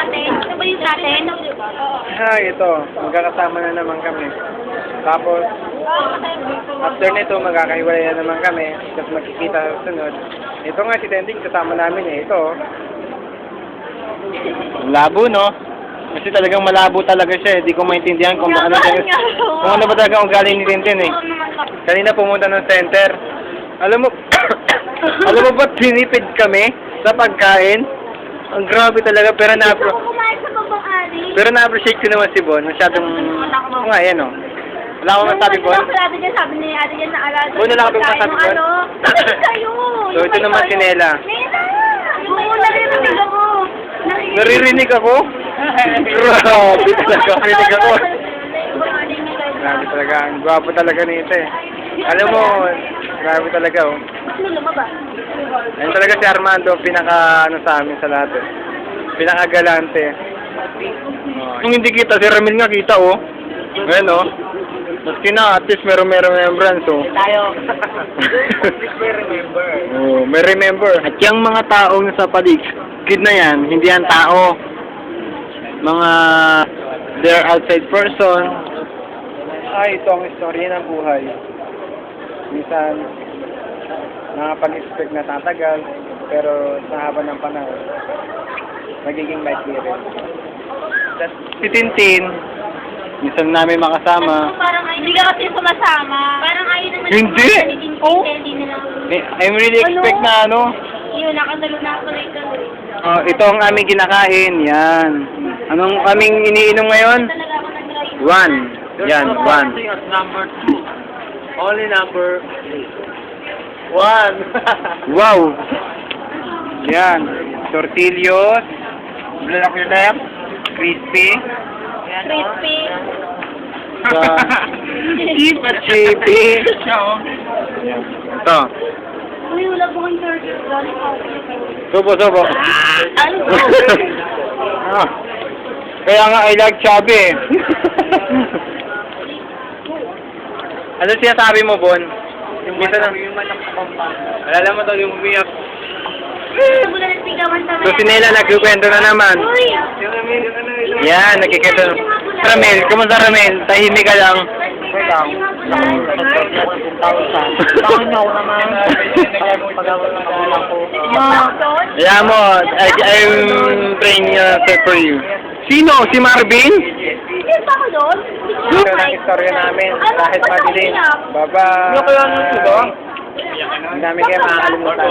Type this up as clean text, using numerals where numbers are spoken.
natin? Ito ba yung sa atin? Ito. Magkakasama na naman kami. Tapos, after nito, magkakahiwalay na naman kami. Tapos magkikita sa sunod. Ito nga, si Tending, kasama namin eh. Ito. Labo, no? Kasi talagang malabo talaga siya. Hindi ko maintindihan kung ano ba talaga ang galing ni Tintin eh. Kanina pumunta ng center. Alam mo, alam mo ba tinipid kami sa pagkain? Ang grabe talaga, pero pero na-appreciate ko naman si Bon. Masyadong, nga yan o. Wala akong masabi, Bon. Sabi ni Ate Jen na alala. Bon, wala akong masabi, Bon. So, ito naman si Nela. Oo, naririnig ako. Naririnig ako? Grabe talaga, naririnig ako. Grabe talaga, ang gwapo talaga nito eh. Alam mo, grabe talaga oh. Ayun talaga si Armando, pinaka ano sa amin sa lahat eh. Pinaka-galante. Kung hindi kita, si Ramil nga kita oh. Ngayon oh. Maski na, at least meron remembrance oh. Tayo. May remember. Oh, may remember. At yung mga taong nasa paligid na yan, hindi yan tao. Mga they're outside person. Ay, ito ang istorya ng buhay. Minsan, nakapag-expect na tatagal, pero sa haba ng panahon, nagiging maikli rin. Si Tintin, minsan namin makasama. Parang hindi ka kasi sumasama. Parang ayaw naman. Hindi! Oh? I'm really expect na ano. Yun, nakasalo na ako ito. Ito ang aming kinakain, yan. Anong aming iniinom ngayon? Talaga ako nag-drive. One. Yan, one. Number 2. Only number 1. Wow! Yan. Tortillos. Black your left. Crispy. Crispy. Chippy. Ito. Uy, wala po kang turkey. Subo. Ano ba? Ah. Kaya nga, I like chubby eh. Ano siya sabi mo, Bon? Yung bisa na... Alala mo daw yung umiyak. Wala na sigawan sa So, si Nela nagkukwento na naman. Uy! Yan, nagkikwento na. Ramel, kumusta Ramel? Tahimik ka lang. Bakit niyo ako naman? Pag-awal na ako. Kaya mo, I'm praying for you. Sino? Si Marvin? Hindi pa ako doon. Ito ang istorya namin. Kahit madilim. Bye-bye. Hindi namin kayo makakalimutan.